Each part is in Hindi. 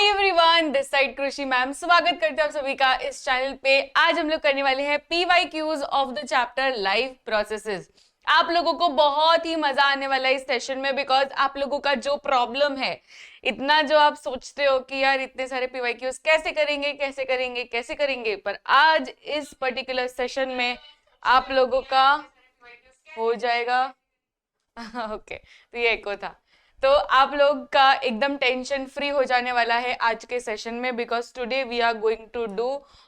एवरीवन, दिस साइड कृषि मैम स्वागत करते हैं आप सभी का इस चैनल पे। आज हम लोग करने वाले हैं PYQs of the chapter life processes. आप लोगों को बहुत ही मजा आने वाला है इस सेशन में, बिकॉज आप लोगों का जो प्रॉब्लम है, इतना जो आप सोचते हो कि यार इतने सारे PYQs कैसे करेंगे कैसे करेंगे कैसे करेंगे, पर आज इस पर्टिकुलर सेशन में आप लोगों का हो जाएगा। ओके, तो ये एक था, तो आप लोग का एकदम टेंशन फ्री हो जाने वाला है आज के सेशन में, because today we are going to do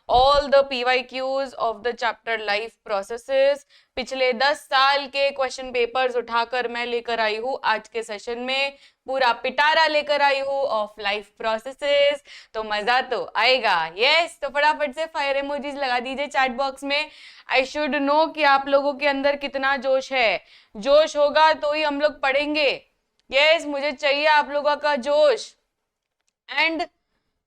all the PYQs of the chapter life processes. पिछले 10 साल के क्वेश्चन पेपर्स उठाकर मैं लेकर आई हूँ आज के सेशन में, पूरा पिटारा लेकर आई हूँ ऑफ लाइफ प्रोसेसेस। तो मजा तो आएगा। यस, तो फटाफट से फायर इमोजीज लगा दीजिए चैट बॉक्स में। आई शुड नो कि आप लोगों के अंदर कितना जोश है। जोश होगा तो ही हम लोग पढ़ेंगे। यस, मुझे चाहिए आप लोगों का जोश। एंड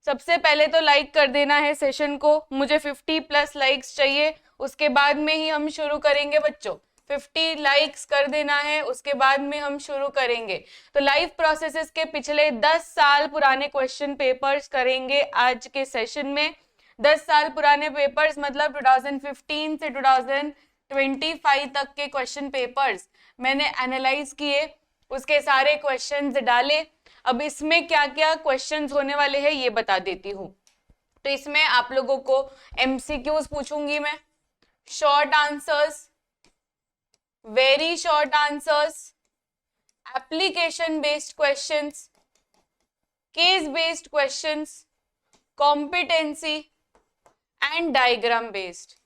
सबसे पहले तो लाइक कर देना है सेशन को, मुझे 50+ लाइक्स चाहिए, उसके बाद में ही हम शुरू करेंगे बच्चों। 50 लाइक्स कर देना है, उसके बाद में हम शुरू करेंगे। तो लाइफ प्रोसेसेस के पिछले 10 साल पुराने क्वेश्चन पेपर्स करेंगे आज के सेशन में। 10 साल पुराने पेपर्स मतलब 2015 से 2025 तक के क्वेश्चन पेपर्स मैंने एनालाइज किए, उसके सारे क्वेश्चंस डाले। अब इसमें क्या क्या क्वेश्चंस होने वाले हैं ये बता देती हूँ। तो इसमें आप लोगों को MCQs पूछूंगी मैं, short answers, very short answers, application based questions, case based questions, competency and diagram based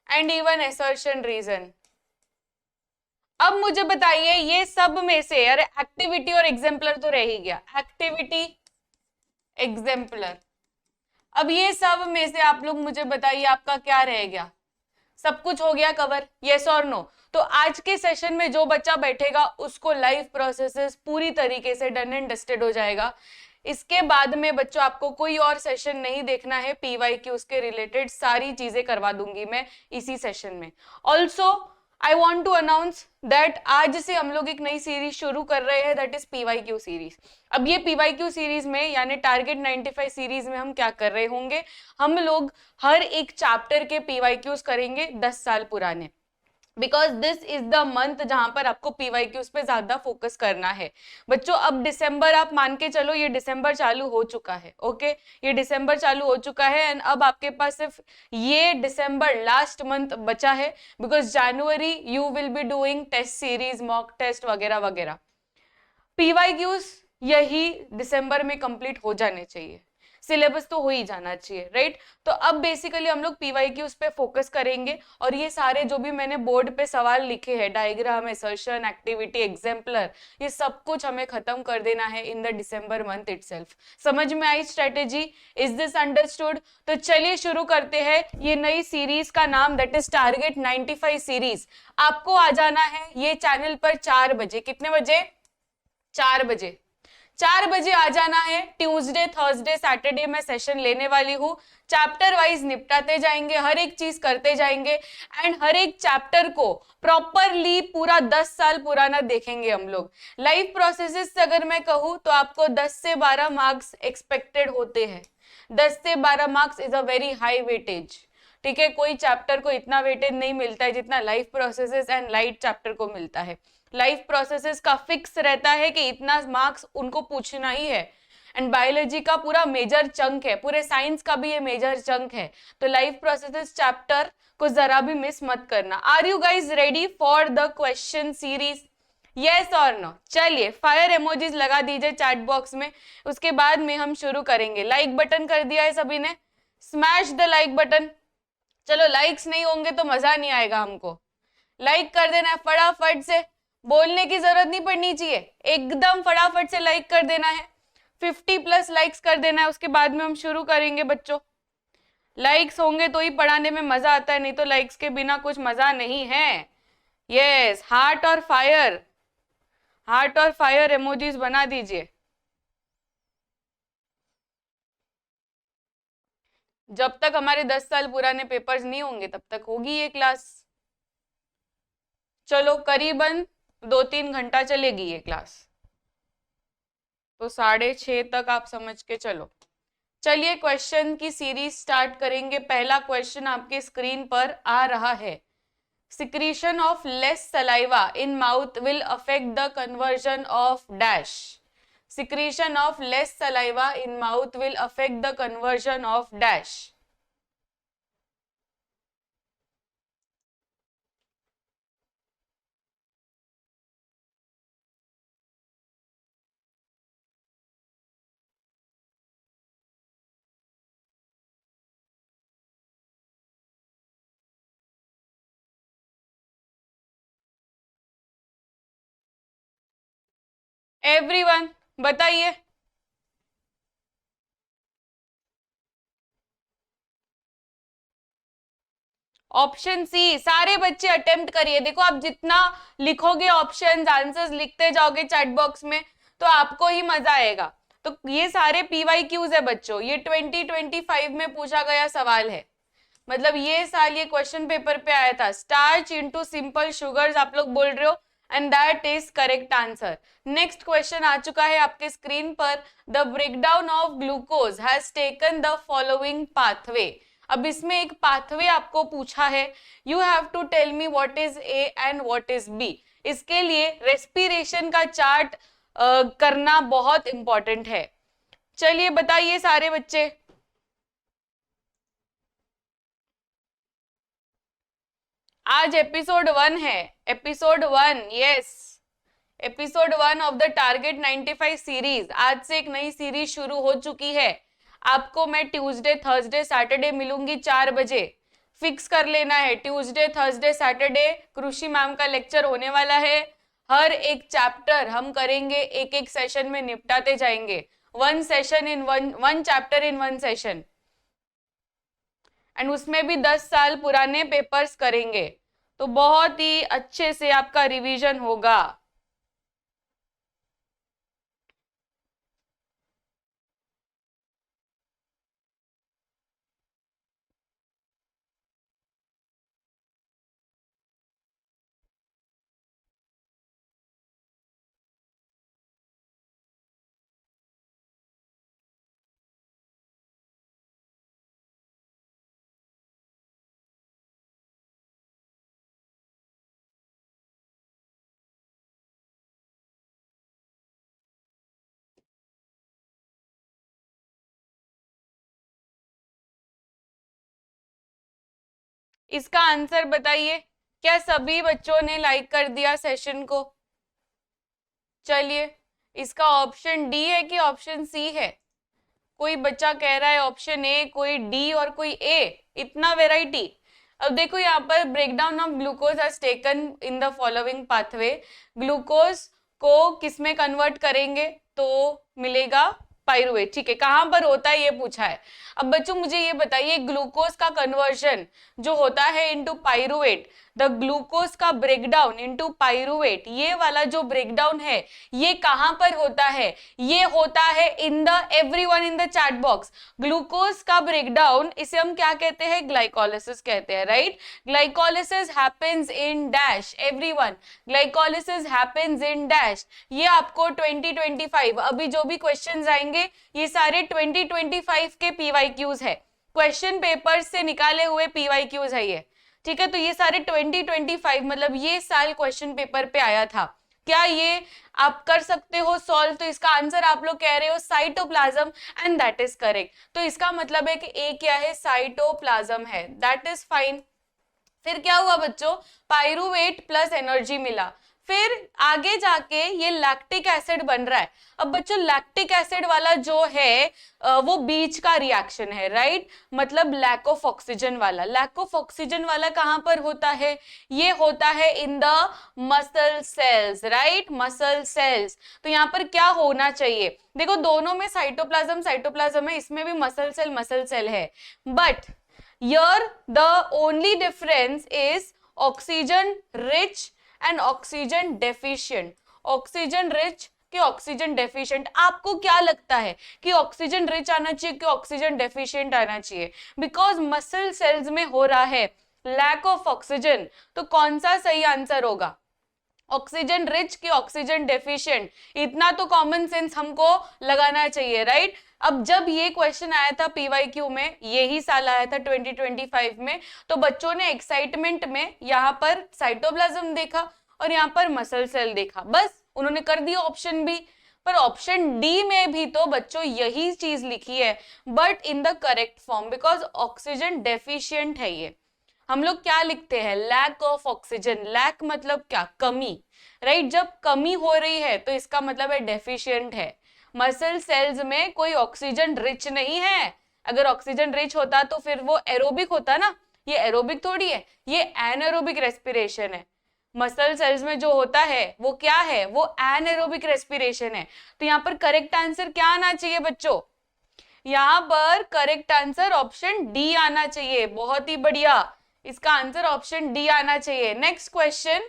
and even assertion reason. अब मुझे बताइए ये सब में से, अरे एक्टिविटी और एग्जाम्पलर तो रह ही गया, एक्टिविटी एग्जाम्पलर। अब ये सब में से आप लोग मुझे बताइए आपका क्या रह गया? सब कुछ हो गया कवर, यस और नो? तो आज के सेशन में जो बच्चा बैठेगा उसको लाइफ प्रोसेसेस पूरी तरीके से डन एंड डस्टेड हो जाएगा। इसके बाद में बच्चों आपको कोई और सेशन नहीं देखना है, PYQ उसके रिलेटेड सारी चीजें करवा दूंगी मैं इसी सेशन में। Also I want to announce that आज से हम लोग एक नई सीरीज शुरू कर रहे हैं, दैट इज PYQ सीरीज। अब ये PYQ सीरीज में यानी टारगेट 95 सीरीज में हम क्या कर रहे होंगे, हम लोग हर एक चैप्टर के PYQs करेंगे 10 साल पुराने, because this is the month जहां पर आपको PYQs पे ज्यादा फोकस करना है बच्चों। अब दिसंबर आप मान के चलो, ये दिसंबर चालू हो चुका है, ओके ये दिसंबर चालू हो चुका है, एंड अब आपके पास सिर्फ ये दिसंबर लास्ट मंथ बचा है, because January you will be doing test series, mock test वगैरह वगैरह। PYQs यही दिसंबर में कंप्लीट हो जाने चाहिए, सिलेबस तो हो ही जाना चाहिए, राइट? तो अब बेसिकली हम लोग PYQs पे फोकस करेंगे, और ये सारे जो भी मैंने बोर्ड पे सवाल लिखे हैं, डायग्राम, असर्शन, एक्टिविटी, एग्जाम्पलर, ये सब कुछ हमें खत्म कर देना है in the December month itself. समझ में आई स्ट्रेटेजी? Is this understood? तो चलिए शुरू करते हैं ये नई सीरीज का नाम, दैट इज टारगेट 95 सीरीज। आपको आ जाना है ये चैनल पर 4 बजे। कितने बजे? 4 बजे। 4 बजे आ जाना है। ट्यूसडे, थर्सडे, सैटरडे में सेशन लेने वाली हूँ, चैप्टर वाइज निपटाते जाएंगे, हर एक चीज करते जाएंगे, एंड हर एक चैप्टर को प्रॉपरली पूरा 10 साल पुराना देखेंगे हम लोग। लाइफ प्रोसेसेस से अगर मैं कहूँ तो आपको 10 से 12 मार्क्स एक्सपेक्टेड होते हैं। 10 से 12 marks is a very high weightage, ठीक है? कोई चैप्टर को इतना वेटेज नहीं मिलता है जितना life processes and light chapter को मिलता है। लाइफ प्रोसेसेस का फिक्स रहता है कि इतना मार्क्स उनको पूछना ही है, एंड बायोलॉजी का पूरा मेजर चंक है, पूरे साइंस का भी ये मेजर चंक है, तो लाइफ प्रोसेसेस चैप्टर को जरा भी मिस मत करना। Are you guys ready for the question series? Yes और नो? चलिए फायर इमोजीज लगा दीजिए चैट बॉक्स में, उसके बाद में हम शुरू करेंगे। लाइक बटन कर दिया है सभी ने? Smash the like button. चलो लाइक्स नहीं होंगे तो मजा नहीं आएगा हमको, लाइक कर देना है फटाफट से, बोलने की जरूरत नहीं पड़नी चाहिए, एकदम फटाफट से लाइक कर देना है। 50+ लाइक्स कर देना है, उसके बाद में हम शुरू करेंगे बच्चों। लाइक्स होंगे तो ही पढ़ाने में मजा आता है, नहीं तो लाइक्स के बिना कुछ मजा नहीं है। यस, हार्ट और फायर, हार्ट और फायर इमोजीज बना दीजिए। जब तक हमारे 10 साल पुराने पेपर्स नहीं होंगे तब तक होगी ये क्लास। चलो करीबन 2-3 घंटा चलेगी ये क्लास, तो 6:30 तक आप समझ के चलो। चलिए क्वेश्चन की सीरीज स्टार्ट करेंगे। पहला क्वेश्चन आपके स्क्रीन पर आ रहा है। Secretion of less saliva in mouth will affect the conversion of dash. Secretion of less saliva in mouth will affect the conversion of dash. Everyone बताइए। ऑप्शन सी, सारे बच्चे अटेम्प्ट करिए। देखो आप जितना लिखोगे ऑप्शंस आंसर्स लिखते जाओगे चैट बॉक्स में तो आपको ही मजा आएगा। तो ये सारे पीवाई क्यूज है बच्चों, ये 2025 में पूछा गया सवाल है। मतलब ये साल ये क्वेश्चन पेपर पे आया था। स्टार्च इनटू सिंपल शुगर्स आप लोग बोल रहे हो and that is correct answer. Next question आ चुका है आपके स्क्रीन पर। The breakdown of glucose has taken the following pathway. अब इसमें एक पाथवे आपको पूछा है। You have to tell me what is A and what is B. इसके लिए रेस्पिरेशन का चार्ट करना बहुत इंपॉर्टेंट है। चलिए बताइए सारे बच्चे। आज एपिसोड 1 है, episode 1, yes, episode 1 of the target 95 series. आज से एक नई सीरीज शुरू हो चुकी है। आपको मैं ट्यूसडे थर्सडे सैटरडे मिलूंगी 4 बजे। फिक्स कर लेना है, ट्यूसडे थर्सडे सैटरडे कृषि मैम का लेक्चर होने वाला है। हर एक चैप्टर हम करेंगे, एक एक सेशन में निपटाते जाएंगे। One chapter in one session, and उसमें भी 10 साल पुराने पेपर्स करेंगे। तो बहुत ही अच्छे से आपका रिवीजन होगा। इसका आंसर बताइए। क्या सभी बच्चों ने लाइक कर दिया सेशन को? चलिए, इसका ऑप्शन डी है कि ऑप्शन सी है? कोई बच्चा कह रहा है ऑप्शन ए, कोई डी और कोई ए। इतना वेराइटी। अब देखो यहाँ पर breakdown of glucose has taken in the following pathway. Glucose को किसमें कन्वर्ट करेंगे तो मिलेगा पायरुवेट। ठीक है, कहां पर होता है ये पूछा है। अब बच्चों मुझे ये बताइए, ग्लूकोज का कन्वर्जन जो होता है इनटू पायरुवेट, द ग्लूकोज का ब्रेकडाउन इनटू पायरुवेट, ये वाला जो ब्रेकडाउन है ये कहां पर होता है? ये होता है in the, everyone in the chat box, glucose का ब्रेकडाउन इसे हम क्या कहते हैं? ग्लाइकोलिसिस कहते हैं, right. Glycolysis happens in dash, everyone, glycolysis happens in dash. ये आपको 2025 अभी जो भी क्वेश्चंस आएंगे ये सारे 2025 के पीवाईक्यूज है, क्वेश्चन पेपर से निकाले हुए पीवाईक्यूज है ये। ठीक है, तो ये सारे 2025 मतलब ये साल क्वेश्चन पेपर पे आया था। क्या ये आप कर सकते हो सॉल्व? तो इसका आंसर आप लोग कह रहे हो cytoplasm and that is correct. तो इसका मतलब है कि ए क्या है? साइटोप्लाज्म है, दैट इज फाइन। फिर क्या हुआ बच्चों? पायरुवेट प्लस एनर्जी मिला। फिर आगे जाके ये लैक्टिक एसिड बन रहा है। अब बच्चों लैक्टिक एसिड वाला जो है वो बीच का रिएक्शन है, राइट, मतलब लैक ऑफ ऑक्सीजन वाला। लैक ऑफ ऑक्सीजन वाला कहां पर होता है? ये होता है in the muscle cells, right, muscle cells. तो यहाँ पर क्या होना चाहिए? देखो दोनों में साइटोप्लाज्म है, इसमें भी मसल सेल है, but here the only difference is oxygen rich and oxygen deficient. Oxygen rich कि ऑक्सीजन डेफिशिएंट। आपको क्या लगता है कि ऑक्सीजन रिच आना चाहिए कि ऑक्सीजन डेफिशिएंट आना चाहिए? बिकॉज मसल सेल्स में हो रहा है लैक ऑफ ऑक्सीजन। तो कौन सा सही आंसर होगा? ऑक्सीजन रिच की ऑक्सीजन डेफिशिएंट, इतना तो कॉमन सेंस हमको लगाना चाहिए, राइट। अब जब ये क्वेश्चन आया था पीवाईक्यू में, यही साल आया था 2025 में, तो बच्चों ने एक्साइटमेंट में यहाँ पर साइटोप्लाज्म देखा और यहाँ पर मसल सेल देखा, बस उन्होंने कर दिया ऑप्शन बी। पर ऑप्शन डी में भी तो बच्चों यही चीज लिखी है, but in the correct form, because oxygen deficient है ये। हम लोग क्या लिखते हैं, लैक ऑफ ऑक्सीजन, लैक मतलब क्या, कमी, राइट। जब कमी हो रही है तो इसका मतलब है डेफिशिएंट है। मसल सेल्स में कोई ऑक्सीजन रिच नहीं है, अगर ऑक्सीजन रिच होता तो फिर वो एरोबिक होता ना, ये एरोबिक थोड़ी है, ये एनएरोबिक रेस्पिरेशन है। मसल सेल्स में जो होता है वो क्या है, वो एनएरोबिक रेस्पिरेशन है। तो यहाँ पर करेक्ट आंसर क्या आना चाहिए बच्चों, यहाँ पर करेक्ट आंसर ऑप्शन डी आना चाहिए, बहुत ही बढ़िया, इसका आंसर ऑप्शन डी आना चाहिए। Next question,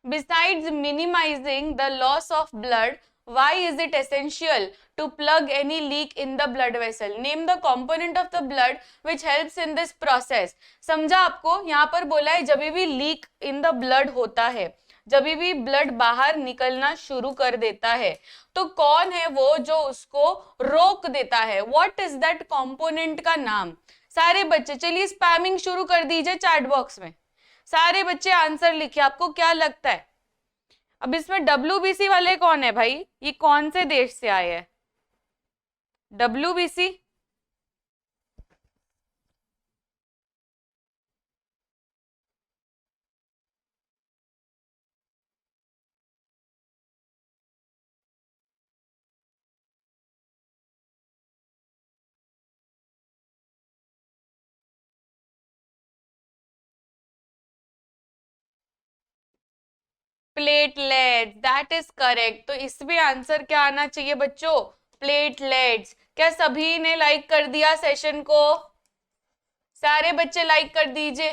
besides minimizing the loss of blood, why is it essential to plug any leak in the blood vessel? Name the component of the blood which helps in this process. समझा आपको, यहाँ पर बोला है जब भी लीक इन द ब्लड होता है, जब भी ब्लड बाहर निकलना शुरू कर देता है, तो कौन है वो जो उसको रोक देता है, व्हाट इज दैट कंपोनेंट का नाम। सारे बच्चे चलिए स्पैमिंग शुरू कर दीजिए चैट बॉक्स में, सारे बच्चे आंसर लिखिए, आपको क्या लगता है। अब इसमें WBC वाले कौन है भाई, ये कौन से देश से आए हैं WBC? Platelets, that is correct. तो इसमें आंसर क्या आना चाहिए बच्चों, प्लेटलेट्स। क्या सभी ने लाइक कर दिया सेशन को, सारे बच्चे लाइक कर दीजिए,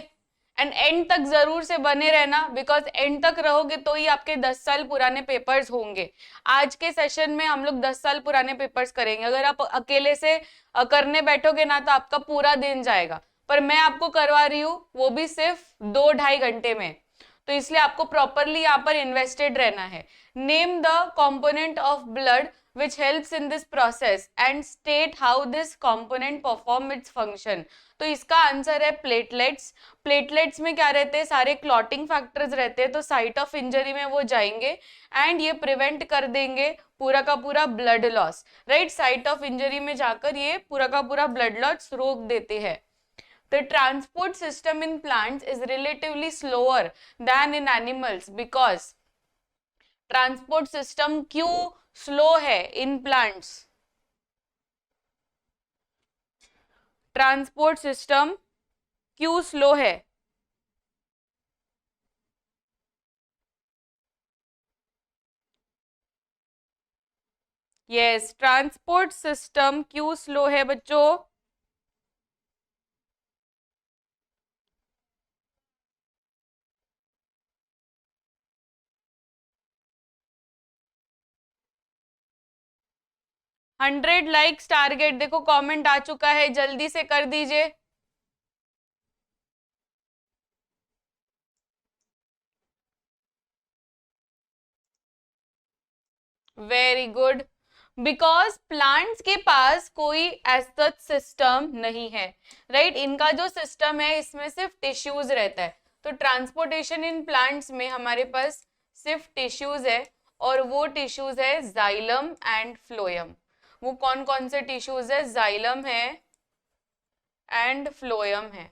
एंड एंड तक जरूर से बने रहना, बिकॉज एंड तक रहोगे तो ही आपके 10 साल पुराने पेपर्स होंगे। आज के सेशन में हम लोग 10 साल पुराने पेपर्स करेंगे, अगर आप अकेले से करने बैठोगे ना तो आपका पूरा दिन जाएगा, पर मैं आपको करवा रही हूँ वो भी सिर्फ 2-2.5 घंटे में, तो इसलिए आपको प्रॉपरली यहाँ पर इन्वेस्टेड रहना है। Name the component of blood which helps in this process and state how this component perform its function। तो इसका आंसर है प्लेटलेट्स। प्लेटलेट्स में क्या रहते हैं, सारे क्लॉटिंग फैक्टर्स रहते हैं, तो साइट ऑफ इंजरी में वो जाएंगे एंड ये प्रिवेंट कर देंगे पूरा का पूरा blood loss, right. Site of injury में जाकर ये पूरा का पूरा ब्लड लॉस रोक देते हैं। The transport system in plants is relatively slower than in animals because transport system क्यों स्लो है इन प्लांट्स, ट्रांसपोर्ट सिस्टम क्यों स्लो है। यस, ट्रांसपोर्ट सिस्टम क्यों स्लो है बच्चों, हंड्रेड लाइक्स टारगेट, देखो कमेंट आ चुका है, जल्दी से कर दीजिए। वेरी गुड, बिकॉज प्लांट्स के पास कोई ऐसा सिस्टम नहीं है, राइट। इनका जो सिस्टम है इसमें सिर्फ टिश्यूज रहता है, तो ट्रांसपोर्टेशन इन प्लांट्स में हमारे पास सिर्फ टिश्यूज है, और वो टिश्यूज है जाइलम एंड फ्लोएम। वो कौन कौन से टिश्यूज है, जाइलम है एंड फ्लोएम है।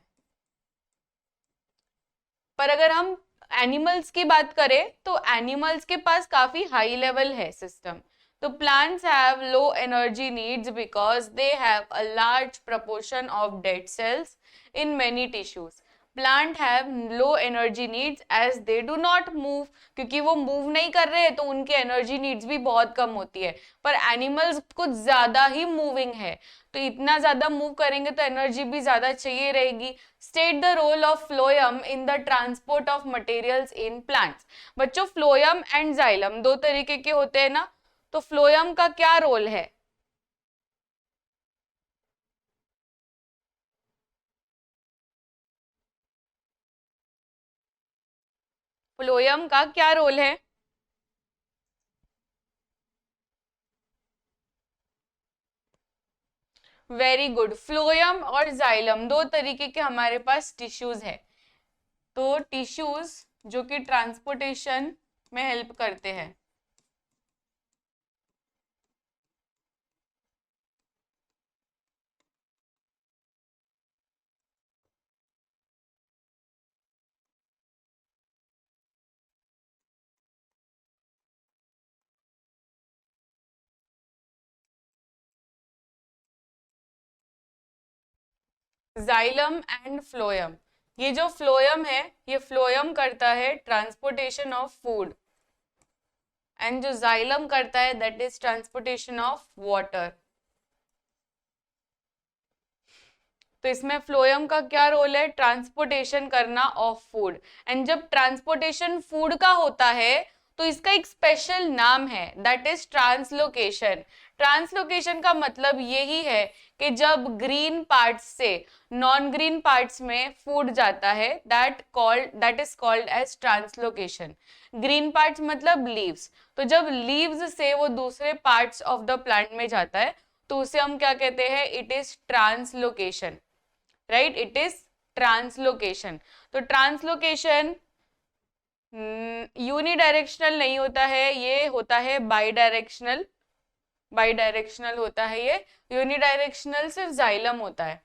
पर अगर हम एनिमल्स की बात करें तो एनिमल्स के पास काफी हाई लेवल है सिस्टम। तो plants have low energy needs because they have a large proportion of dead cells in many tissues. Plant have low energy needs as they do not move, क्योंकि वो मूव नहीं कर रहे तो उनकी एनर्जी नीड्स भी बहुत कम होती है। पर एनिमल्स कुछ ज्यादा ही मूविंग है, तो इतना ज्यादा मूव करेंगे तो एनर्जी भी ज्यादा चाहिए रहेगी। State the role of phloem in the transport of materials in plants. बच्चों फ्लोएम एंड जाइलम दो तरीके के होते हैं ना, तो फ्लोएम का क्या रोल है, फ्लोएम का क्या रोल है? Very good. फ्लोएम और जाइलम दो तरीके के हमारे पास टिश्यूज है। तो टिश्यूज जो कि ट्रांसपोर्टेशन में हेल्प करते हैं। जाइलम एंड फ्लोएम, ये जो फ्लोएम है ये फ्लोएम करता है ट्रांसपोर्टेशन ऑफ फूड, एंड जो जाइलम करता है that is transportation of water. तो इसमें फ्लोएम का क्या रोल है? ट्रांसपोर्टेशन करना ऑफ फूड। एंड जब ट्रांसपोर्टेशन फूड का होता है तो इसका एक स्पेशल नाम है दैट इज ट्रांसलोकेशन। ट्रांसलोकेशन का मतलब यही है कि जब ग्रीन पार्ट्स से नॉन ग्रीन पार्ट्स में फूड जाता है that is called as translocation. Green parts मतलब लीव्स। तो जब लीव्स से वो दूसरे पार्ट्स ऑफ द प्लांट में जाता है तो उसे हम क्या कहते हैं? It is translocation, right? It is translocation. तो ट्रांसलोकेशन यूनिडायरेक्शनल नहीं होता है, ये होता है बाई डायरेक्शनल। बाई डायरेक्शनल होता है ये, यूनिडायरेक्शनल सिर्फ जाइलम होता है।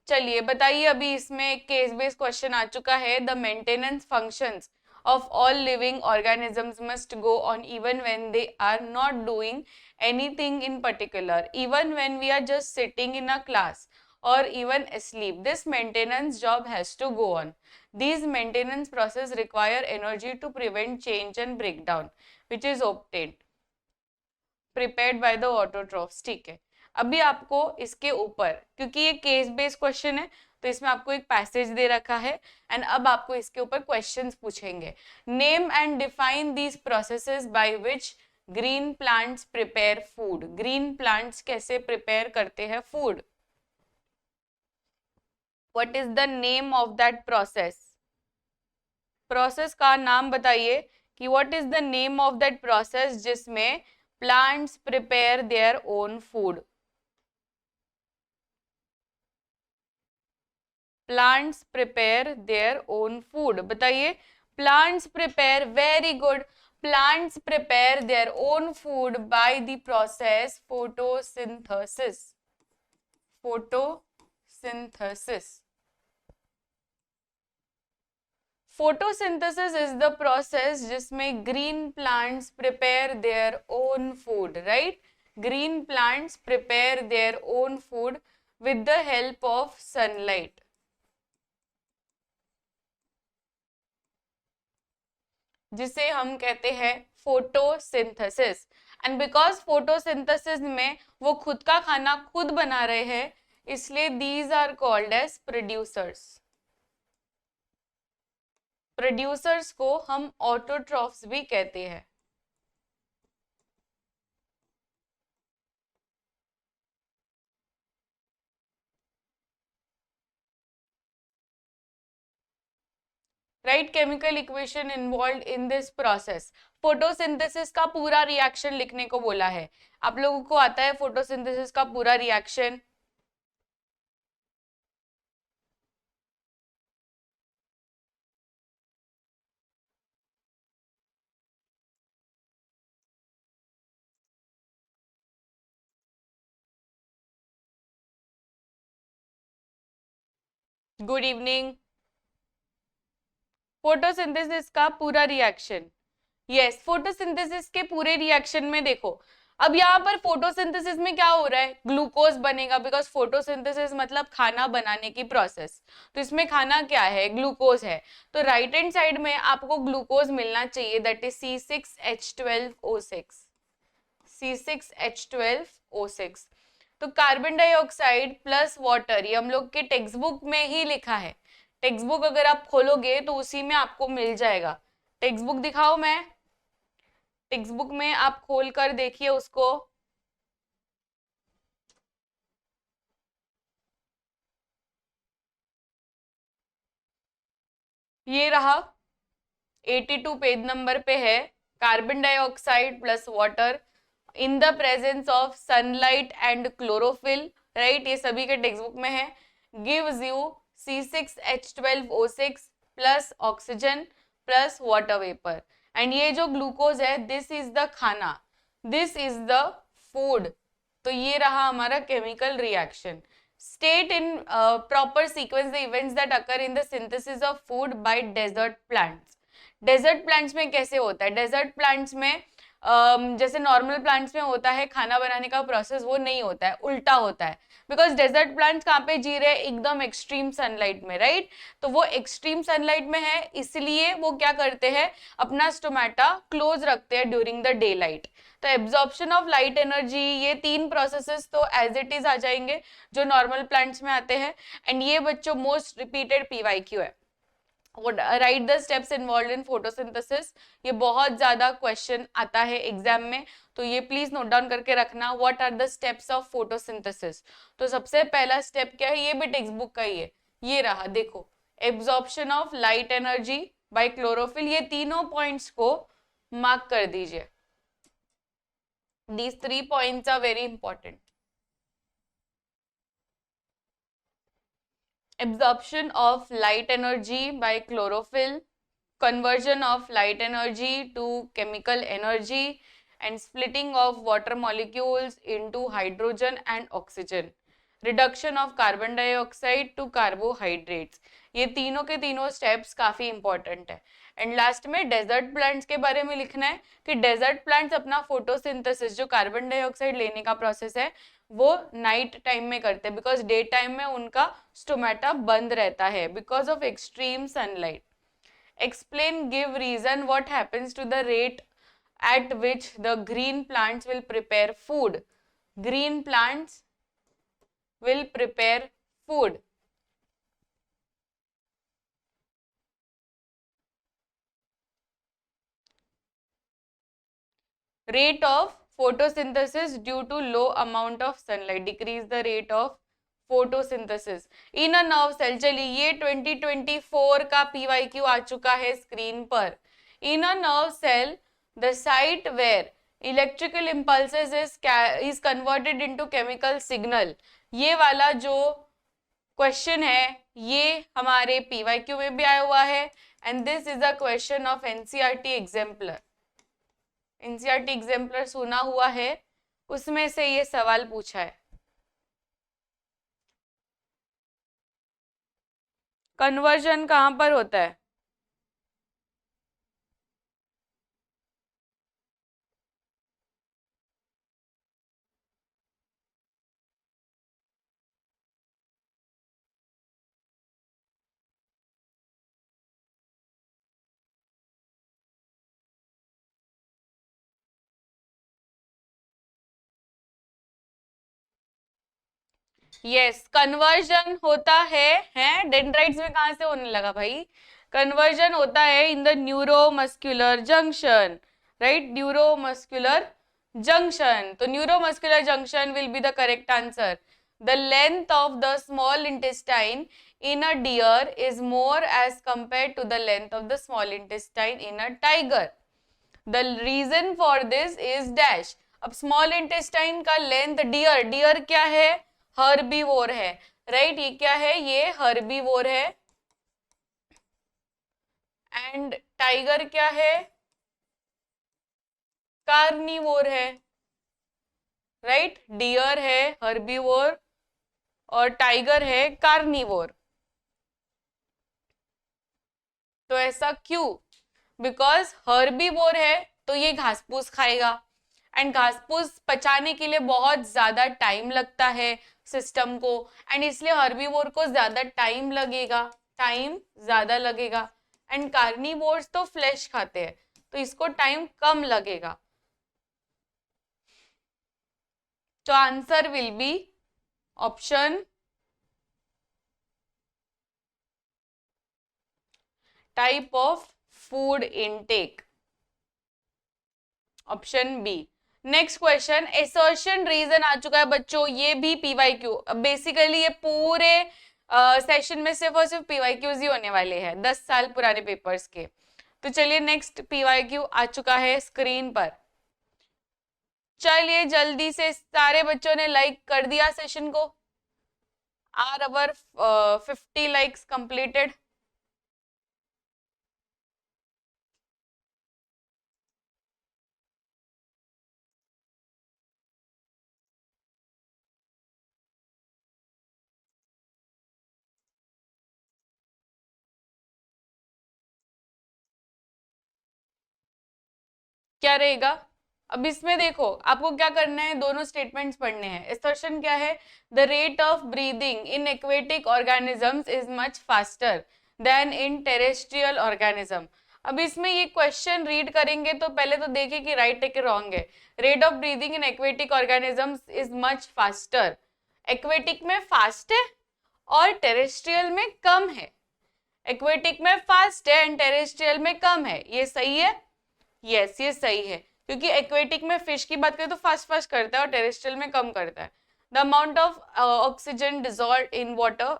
चलिए बताइए, अभी इसमें एक केस बेस्ड क्वेश्चन आ चुका है। The maintenance functions of all living organisms must go on even when they are not doing anything in particular, even when we are just sitting in a class or even asleep, this maintenance job has to go on. These maintenance process require energy to prevent change and breakdown, which is obtained prepared by the autotrophs। ठीक है, अभी आपको इसके ऊपर, क्योंकि ये केस बेस्ड क्वेश्चन है तो इसमें आपको एक पैसेज दे रखा है एंड अब आपको इसके ऊपर क्वेश्चंस पूछेंगे। Name and define these processes by which green plants prepare food. Green plants कैसे प्रिपेयर करते हैं food? What is the name of that process? Process का नाम बताइए कि what is the name of that process जिसमें plants prepare their own food. Plants prepare their own food, बताइए। Plants prepare, very good. Plants prepare their own food by the process photosynthesis. Photosynthesis. Photosynthesis is the process जिसमें green plants prepare their own food, right? Green plants prepare their own food with the help of sunlight, जिसे हम कहते हैं फोटोसिंथेसिस। एंड बिकॉज फोटोसिंथेसिस में वो खुद का खाना खुद बना रहे हैं, इसलिए these are called as producers. Producers को हम ऑटोट्रॉफ्स भी कहते हैं। Right? Chemical equation involve in this process. Photosynthesis का पूरा रिएक्शन लिखने को बोला है। आप लोगों को आता है फोटोसिंथेसिस का पूरा रिएक्शन? Good evening. फोटोसिंथेसिस का पूरा रिएक्शन, यस। फोटोसिंथेसिस के पूरे रिएक्शन में देखो, अब यहाँ पर फोटोसिंथेसिस में क्या हो रहा है? ग्लूकोज बनेगा, बिकॉज फोटोसिंथेसिस मतलब खाना बनाने की प्रोसेस। तो इसमें खाना क्या है? ग्लूकोज है। तो राइट हैंड साइड में आपको ग्लूकोज मिलना चाहिए, दैट इज C6H12O6। C6H12O6। तो कार्बन डाइऑक्साइड प्लस वाटर, ये हम लोग के टेक्स्ट बुक में ही लिखा है। टेक्स्ट बुक अगर आप खोलोगे तो उसी में आपको मिल जाएगा। टेक्स्ट बुक दिखाओ, मैं टेक्स्ट बुक में आप खोल कर देखिए उसको। ये रहा, 82 पेज नंबर पे है, carbon dioxide plus water in the presence of sunlight and chlorophyll, right, ये सभी के टेक्स्ट बुक में है, gives you C6H12O6 plus oxygen plus water vapour. And ये जो ग्लूकोज है, दिस इज द खाना, दिस इज द फूड। तो ये रहा हमारा chemical reaction. State in proper sequence the events that occur in the synthesis of food by desert plants. Desert plants में कैसे होता है? डेजर्ट प्लांट्स में जैसे नॉर्मल प्लांट्स में होता है खाना बनाने का प्रोसेस, वो नहीं होता है, उल्टा होता है। बिकॉज डेजर्ट प्लांट्स कहाँ पे जी रहे हैं? एकदम एक्सट्रीम सनलाइट में, राइट? तो वो एक्सट्रीम सनलाइट में है, इसलिए वो क्या करते हैं, अपना स्टोमेटा क्लोज रखते हैं ड्यूरिंग द डे लाइट। तो एब्जॉर्प्शन ऑफ लाइट एनर्जी, ये 3 प्रोसेसेस तो एज इट इज आ जाएंगे जो नॉर्मल प्लांट्स में आते हैं। एंड ये बच्चों मोस्ट रिपीटेड PYQ है, right the steps involve in photosynthesis. ये बहुत ज्यादा क्वेश्चन आता है एग्जाम में, तो ये प्लीज नोट डाउन करके रखना। What are the steps of photosynthesis? तो सबसे पहला स्टेप क्या है, ये भी टेक्स्ट बुक का ही है, ये रहा, देखो, absorption of light energy by chlorophyll. ये तीनों पॉइंट्स को मार्क कर दीजिए, these 3 points are very important. Absorption of light energy by chlorophyll, conversion of light energy to chemical energy, and splitting of water molecules into hydrogen and oxygen, reduction of carbon dioxide to carbohydrates। ये तीनों के तीनों स्टेप्स काफी इंपॉर्टेंट है। एंड लास्ट में डेजर्ट प्लांट्स के बारे में लिखना है कि डेजर्ट प्लांट्स अपना फोटोसिंथेसिस, जो कार्बन डाइऑक्साइड लेने का प्रोसेस है, वो नाइट टाइम में करते हैं, बिकॉज डे टाइम में उनका स्टोमेटा बंद रहता है because of extreme sunlight. Explain, give reason what happens to the rate at which the green plants will prepare food. Green plants will prepare food. Rate of photosynthesis due to low amount of sunlight, decrease the rate of photosynthesis in a nerve cell। चलिए, ये 2024 का PYQ आ चुका है स्क्रीन पर। In a nerve cell, the site where electrical impulses is converted into chemical signal, ये वाला जो क्वेश्चन है ये हमारे PYQ में भी आया हुआ है। And this is a question of NCERT exemplar. NCERT exemplar सुना हुआ है, उसमें से ये सवाल पूछा है। कन्वर्जन कहां पर होता है? यस, कन्वर्जन होता है डेंड्राइट्स में। कहां से होने लगा भाई? कन्वर्जन होता है in the neuromuscular junction, right, neuromuscular junction. तो neuromuscular junction will be the correct answer. The length of the small intestine in a deer is more as compared to the length of the small intestine in a tiger. The reason for this is dash। अब स्मॉल इंटेस्टाइन का लेंथ, डियर क्या है? हर्बीवोर है, राइट, ये क्या है? ये हर्बीवोर है। एंड टाइगर क्या है? कार्निवोर है, राइट, डियर है हर्बीवोर और टाइगर है कार्निवोर। तो ऐसा क्यों? बिकॉज हर्बीवोर है तो ये घास फूस खाएगा, एंड घास फूस पचाने के लिए बहुत ज्यादा टाइम लगता है सिस्टम को, एंड इसलिए हर्बीवोर को ज्यादा टाइम लगेगा। एंड कार्निवोर्स तो फ्लैश खाते हैं तो इसको टाइम कम लगेगा। तो answer will be option type of food intake, option B. Next question, assertion reason आ चुका है बच्चों, ये भी PYQ। बेसिकली ये पूरे सेशन में सिर्फ और सिर्फ PYQs ही होने वाले हैं, 10 साल पुराने पेपर्स के। तो चलिए नेक्स्ट पीवाईक्यू आ चुका है स्क्रीन पर। चलिए जल्दी से सारे बच्चों ने लाइक कर दिया सेशन को। Are our 50 likes completed. क्या रहेगा? अब इसमें देखो आपको क्या करना है, दोनों स्टेटमेंट्स पढ़ने हैं। असर्शन क्या है? The rate of breathing in aquatic organisms is much faster then in terrestrial organism. अब इसमें ये क्वेश्चन रीड करेंगे तो पहले तो देखिए कि राइट है कि रॉन्ग है। Rate of breathing in aquatic organisms is much faster. Aquatic में फास्ट है और टेरेस्ट्रियल में कम है। एक्वेटिक में फास्ट है एंड टेरेस्ट्रियल में कम है। ये सही है? यस ये सही है, क्योंकि एक्वेटिक में फिश की बात करें तो फास्ट फास्ट करता है और टेरेस्ट्रियल में कम करता है। The amount of oxygen dissolve in water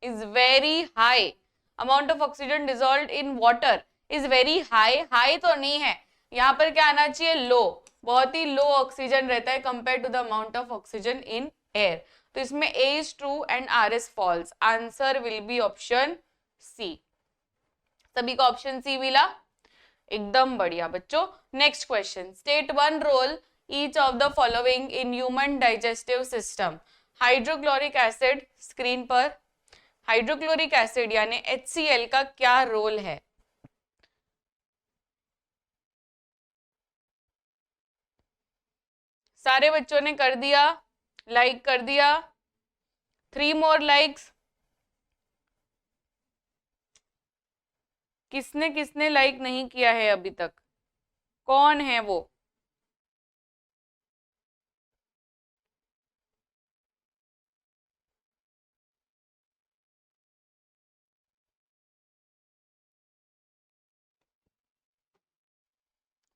is very high. Amount of oxygen dissolve in water is very high. High तो नहीं है, यहाँ पर क्या आना चाहिए? लो। बहुत ही लो ऑक्सीजन रहता है compare to the amount of oxygen in air. तो इसमें A is true and R is false. Answer will be option C. सभी का ऑप्शन सी मिला? एकदम बढ़िया बच्चों। Next question, state one role each of the following in human digestive system. Hydrochloric acid, screen पर हाइड्रोक्लोरिक एसिड यानी HCl का क्या रोल है? सारे बच्चों ने कर दिया, लाइक कर दिया। 3 मोर लाइक्स। किसने किसने लाइक नहीं किया है अभी तक? कौन है वो?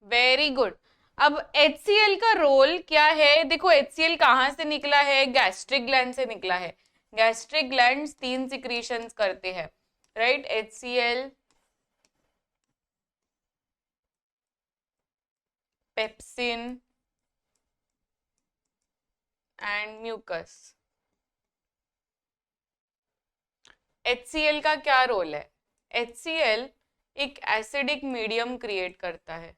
Very good. अब HCl का रोल क्या है? देखो HCl कहाँ से निकला है? गैस्ट्रिक ग्लैंड से निकला है। गैस्ट्रिक ग्लैंड 3 सिक्रीशंस करते हैं, राइट? HCl, pepsin and mucus. HCl का क्या रोल है? HCl एक एसिडिक मीडियम क्रिएट करता है,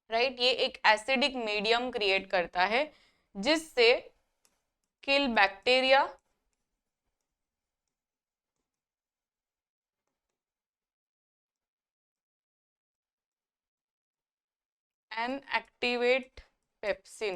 राइट? ये एक एसिडिक मीडियम क्रिएट करता है जिससे kill bacteria and activate pepsin.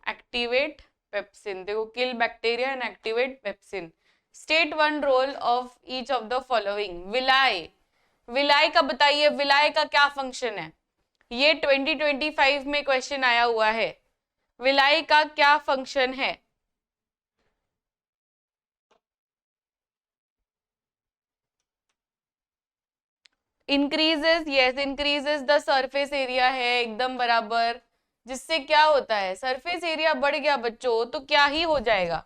Activate pepsin, देखो kill bacteria and activate pepsin. State one role of each of the following. Villi, villi का बताइए, विलाय का क्या फंक्शन है? ये 2025 में क्वेश्चन आया हुआ है। विलाय का क्या फंक्शन है? Increases, yes increases the surface area है, एकदम बराबर। जिससे क्या होता है? सरफेस एरिया बढ़ गया बच्चों तो क्या ही हो जाएगा?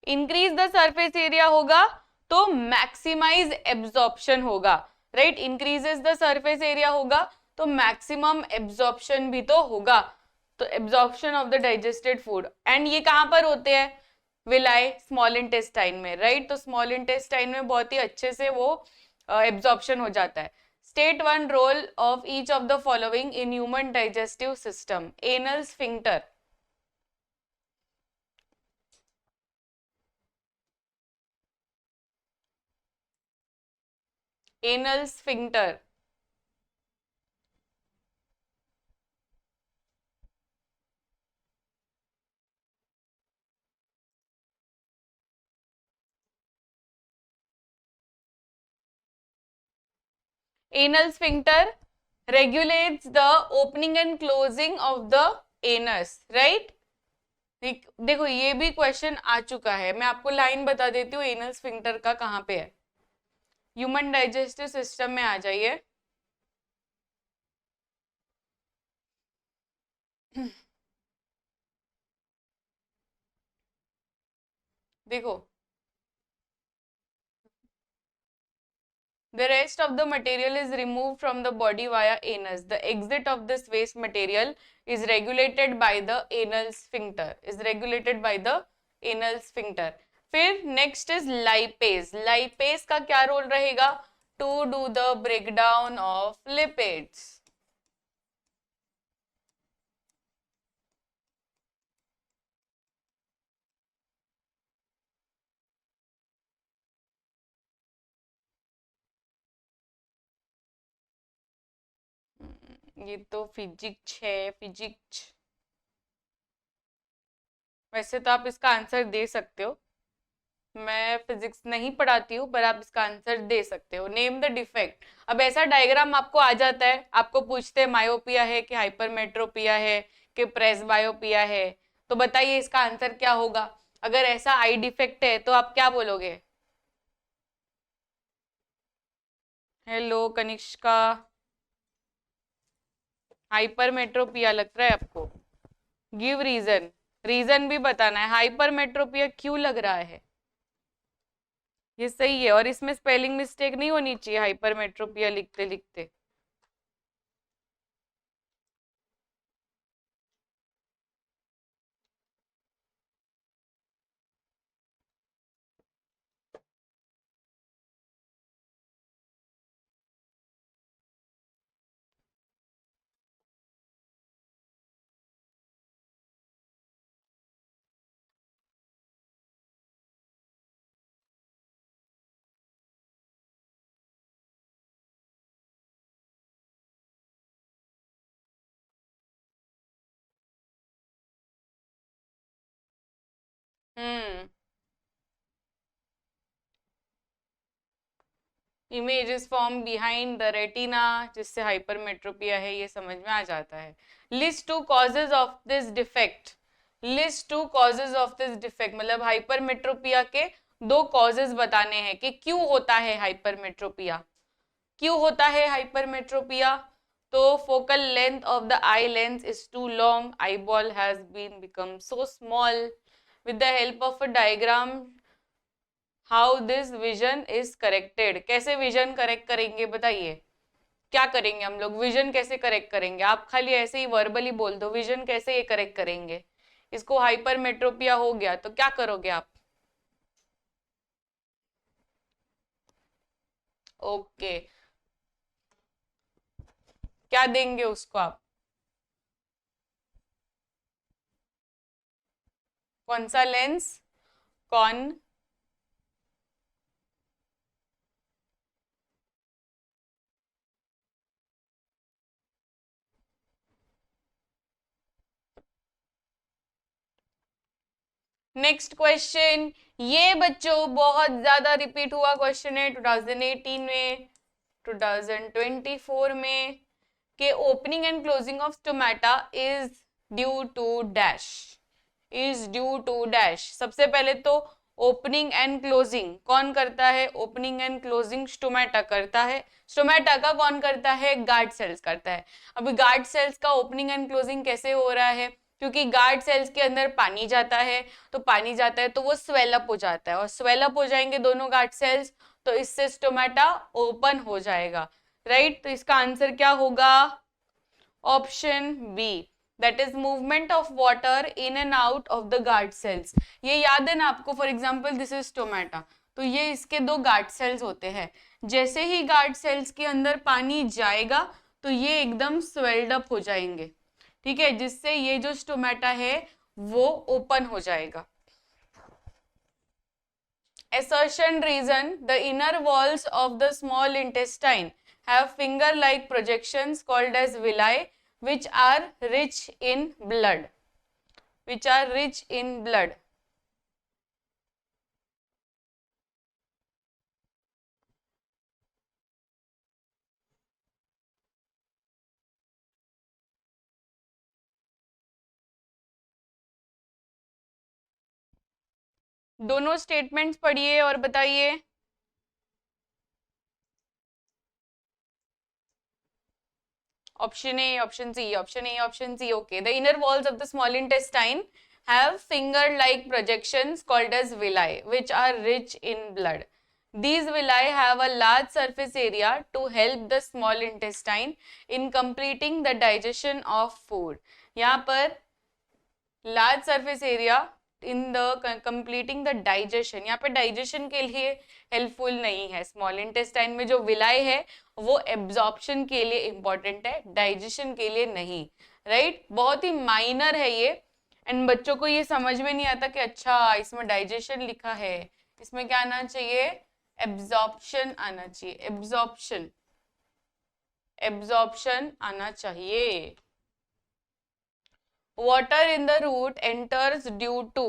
इंक्रीज द सरफेस एरिया होगा तो मैक्सिमाइज एब्जॉर्प्शन होगा, right? Increases the surface area होगा तो मैक्सिमम एब्जॉर्प्शन भी तो होगा। तो absorption of the digested food, and ये कहां पर होते हैं? विलाय स्मॉल इंटेस्टाइन में, राइट? तो स्मॉल इंटेस्टाइन में बहुत ही अच्छे से वो एब्जॉर्प्शन हो जाता है। State one role of each of the following in human digestive system. Anal sphincter, anal sphincter, anal sphincter regulates the opening and closing of the anus, right? देखो ये भी क्वेश्चन आ चुका है, मैं आपको लाइन बता देती हूँ एनल स्फिंक्टर का कहाँ पे है। ह्यूमन डाइजेस्टिव सिस्टम में आ जाइए। देखो, the rest of the material is removed from the body via anus. The exit of this waste material is regulated by the anal sphincter. Is regulated by the anal sphincter. फिर next is lipase. Lipase का क्या रोल रहेगा? To do the breakdown of lipids. ये तो फिजिक्स है, फिजिक्स। वैसे तो आप इसका आंसर दे सकते हो, मैं फिजिक्स नहीं पढ़ाती हूँ, पर आप इसका आंसर दे सकते हो। Name the defect. अब ऐसा डायग्राम आपको आ जाता है, आपको पूछते हैं मायोपिया है कि हाइपरमेट्रोपिया है कि प्रेसबायोपिया है, तो बताइए इसका आंसर क्या होगा। अगर ऐसा आई डिफेक्ट है तो आप क्या बोलोगे? हेलो कनिष्का, हाइपरमेट्रोपिया लग रहा है आपको? गिव रीजन, रीजन भी बताना है, हाइपरमेट्रोपिया क्यों लग रहा है। ये सही है, और इसमें स्पेलिंग मिस्टेक नहीं होनी चाहिए हाइपरमेट्रोपिया लिखते लिखते। Hmm, image form behind the retina, जिससे हाइपरमेट्रोपिया है, ये समझ में आ जाता है। List two causes of this defect. List two causes of this defect मतलब हाइपरमेट्रोपिया के दो कॉजेज बताने हैं कि क्यों होता है हाइपरमेट्रोपिया। क्यों होता है हाइपरमेट्रोपिया? तो focal length of the eye lens is too long, eye ball has been become so small. With the help of a diagram how this vision is corrected. कैसे विजन करेक्ट करेंगे बताइए, क्या करेंगे हम लोग, विजन कैसे करेक्ट करेंगे? आप खाली ऐसे ही वर्बली बोल दो, विजन कैसे ये करेक्ट करेंगे? इसको हाइपरमेट्रोपिया हो गया तो क्या करोगे आप? ओके, क्या देंगे उसको आप? कौन सा लेंस? कौन? नेक्स्ट क्वेश्चन, ये बच्चों बहुत ज्यादा रिपीट हुआ क्वेश्चन है 2018 में, 2024 में, के opening and closing of stomata is due to dash. Is due to dash. सबसे पहले तो ओपनिंग एंड क्लोजिंग कौन करता है? ओपनिंग एंड क्लोजिंग स्टोमेटा करता है। स्टोमेटा का कौन करता है? गार्ड सेल्स करता है। अभी गार्ड सेल्स का ओपनिंग एंड क्लोजिंग कैसे हो रहा है? क्योंकि गार्ड सेल्स के अंदर पानी जाता है, तो पानी जाता है तो वो स्वेलअप हो जाता है, और स्वेलअप हो जाएंगे दोनों गार्ड सेल्स, तो इससे स्टोमेटा ओपन हो जाएगा, राइट? तो इसका आंसर क्या होगा? Option B, that is movement of water in and out of the guard cells. ये याद है ना आपको? For example this is stomata, तो ये इसके दो गार्ड सेल्स होते हैं। जैसे ही गार्ड सेल्स के अंदर पानी जाएगा तो ये एकदम स्वेल्ड अप हो जाएंगे, ठीक है, जिससे ये जो स्टोमेटा है वो ओपन हो जाएगा। Assertion reason, the inner walls of the small intestine have finger-like projections called as villi, which are rich in blood. Which are rich in blood. दोनों स्टेटमेंट्स पढ़िए और बताइए। Option A, option C, option A, option C. Okay. The inner walls of the small intestine have finger-like projections called as villi, which are rich in blood. These villi have a large surface area to help the small intestine in completing the digestion of food. यहाँ पर large surface area in the completing the digestion, यहाँ पे डाइजेशन के लिए हेल्पफुल नहीं है। स्मॉल इंटेस्टाइन में जो विलाई है वो एब्जॉर्प्शन के लिए इंपॉर्टेंट है, डाइजेशन के लिए नहीं। राइट, बहुत ही माइनर है ये। एंड बच्चों को ये समझ में नहीं आता कि अच्छा इसमें डाइजेशन लिखा है, इसमें क्या आना चाहिए, एब्जॉर्प्शन आना चाहिए, एब्जॉर्प्शन, एब्जॉर्प्शन आना चाहिए। Water in the root enters due to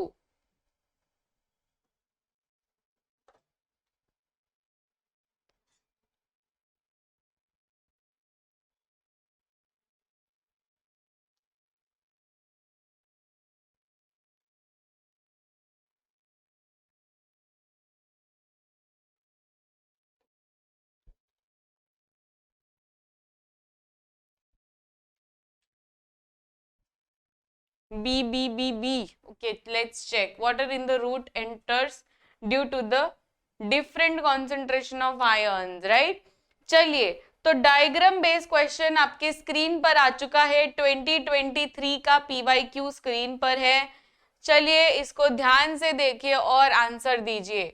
B, B, B, B. Okay, let's check. Water in the root enters due to the different concentration of ions, right? चलिए, तो डायग्राम बेस्ड क्वेश्चन आपके स्क्रीन पर आ चुका है। 2023 का PYQ स्क्रीन पर है। चलिए इसको ध्यान से देखिए और आंसर दीजिए।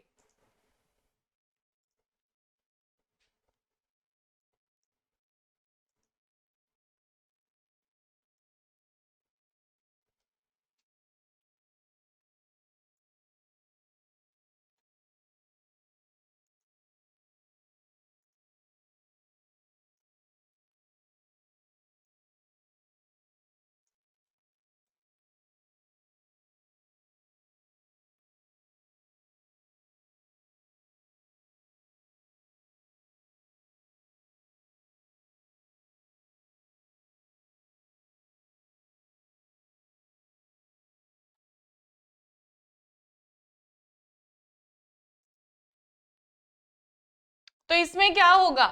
तो इसमें क्या होगा,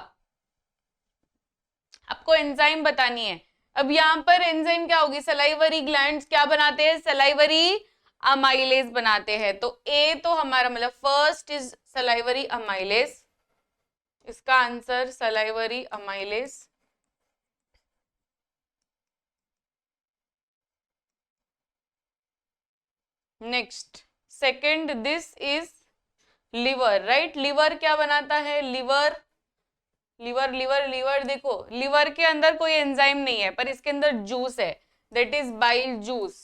आपको एंजाइम बतानी है। अब यहाँ पर एंजाइम क्या होगी, सलाइवरी ग्लैंड्स क्या बनाते हैं, सलाइवरी अमाइलेज बनाते हैं। तो ए तो हमारा मतलब फर्स्ट इज सलाइवरी अमाइलेज, इसका answer salivary amylase. Next second this is liver, right. Liver क्या बनाता है, लिवर, लिवर लिवर लिवर देखो, लिवर के अंदर कोई एंजाइम नहीं है पर इसके अंदर जूस है, दैट इज बाइल जूस।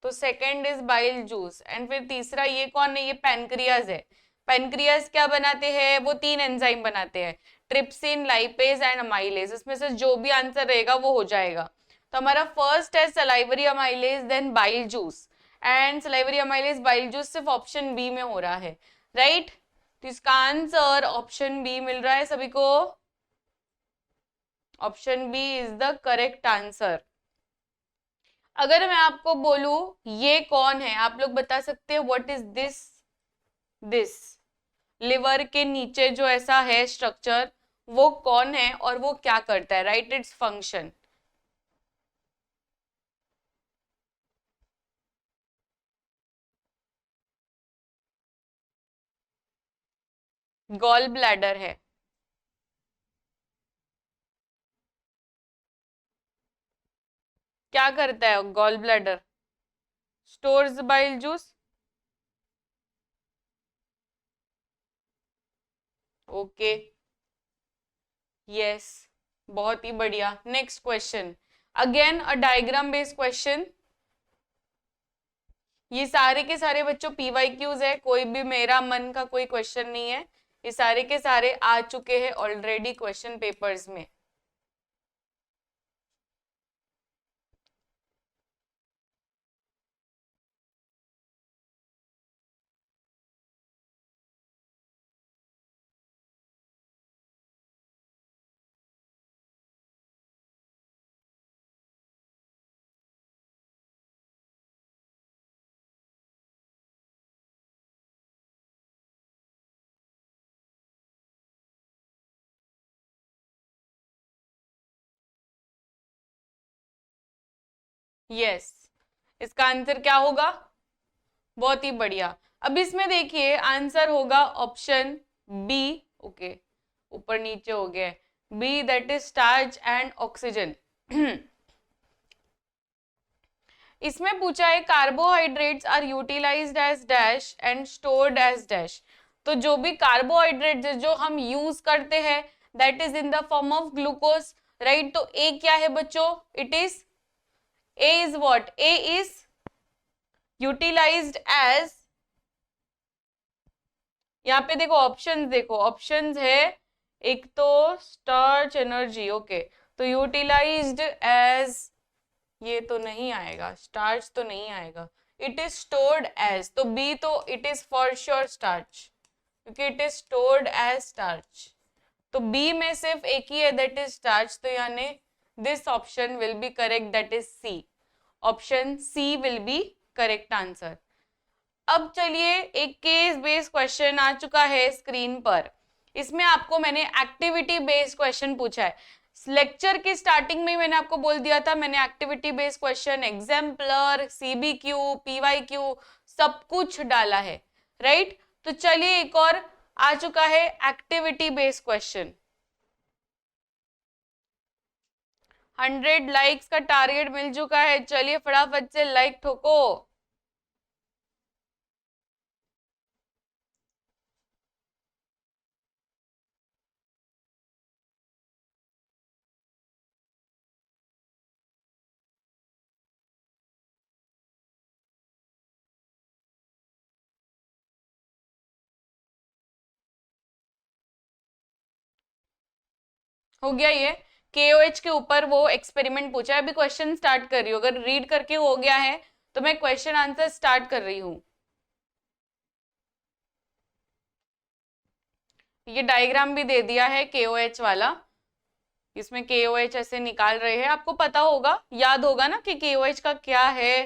तो second is bile juice. And फिर तीसरा ये कौन है, ये पैनक्रियाज है। पैनक्रियाज क्या बनाते हैं, वो तीन एंजाइम बनाते हैं, ट्रिप्सिन, लाइपेज एंड अमाइलेज। इसमें से जो भी आंसर रहेगा वो हो जाएगा। तो हमारा फर्स्ट है salivary amylase, then bile juice. And salivary amylase bile juice सिर्फ ऑप्शन बी में हो रहा है, राइट। तो इसका आंसर ऑप्शन बी मिल रहा है सभी को। Option B is the correct answer. अगर मैं आपको बोलूं ये कौन है, आप लोग बता सकते हैं what is this, this liver के नीचे जो ऐसा है स्ट्रक्चर वो कौन है और वो क्या करता है, right its function. Gall bladder है। क्या करता है gall bladder, stores bile juice. Okay, yes, बहुत ही बढ़िया। Next question, again a diagram based question. ये सारे के सारे बच्चों PYQs है, कोई भी मेरा मन का कोई क्वेश्चन नहीं है, ये सारे के सारे आ चुके हैं ऑलरेडी क्वेश्चन पेपर्स में। यस, इसका आंसर क्या होगा? बहुत ही बढ़िया। अब इसमें देखिए आंसर होगा ऑप्शन बी। ओके, ऊपर नीचे हो गया, B that is starch and oxygen. इसमें पूछा है carbohydrates are utilized as dash and stored as dash. तो जो भी कार्बोहाइड्रेट्स जो हम यूज करते हैं that is in the form of glucose, right. तो ए क्या है बच्चों? It is, A is what? A is utilized as, यहाँ पे देखो ऑप्शंस, देखो ऑप्शंस है, एक तो स्टार्च एनर्जी, ओके, तो यूटिलाइज्ड एज, ये तो नहीं आएगा, स्टार्च तो नहीं आएगा। इट इज स्टोर्ड एज, तो बी तो it is for sure starch, क्योंकि it is stored as starch. तो बी में सिर्फ एक ही है दैट इज स्टार्च, तो यानी this option will be correct, that is C. Option C will be correct answer. अब चलिए एक केस बेस्ड क्वेश्चन आ चुका है स्क्रीन पर। इसमें आपको मैंने एक्टिविटी बेस्ड क्वेश्चन पूछा है। लेक्चर की स्टार्टिंग में ही मैंने आपको बोल दिया था, मैंने activity based question, exemplar, CBQ, PYQ सब कुछ डाला है, राइट। तो चलिए एक और आ चुका है एक्टिविटी बेस्ड क्वेश्चन। 100 लाइक्स का टारगेट मिल चुका है, चलिए फटाफट से लाइक ठोको। हो गया ये KOH के ऊपर वो एक्सपेरिमेंट पूछा है। अभी क्वेश्चन स्टार्ट कर रही हूँ, अगर रीड करके हो गया है तो मैं क्वेश्चन आंसर स्टार्ट कर रही हूँ। ये डायग्राम भी दे दिया है KOH वाला, इसमें KOH ऐसे निकाल रहे हैं, आपको पता होगा, याद होगा ना कि KOH का क्या है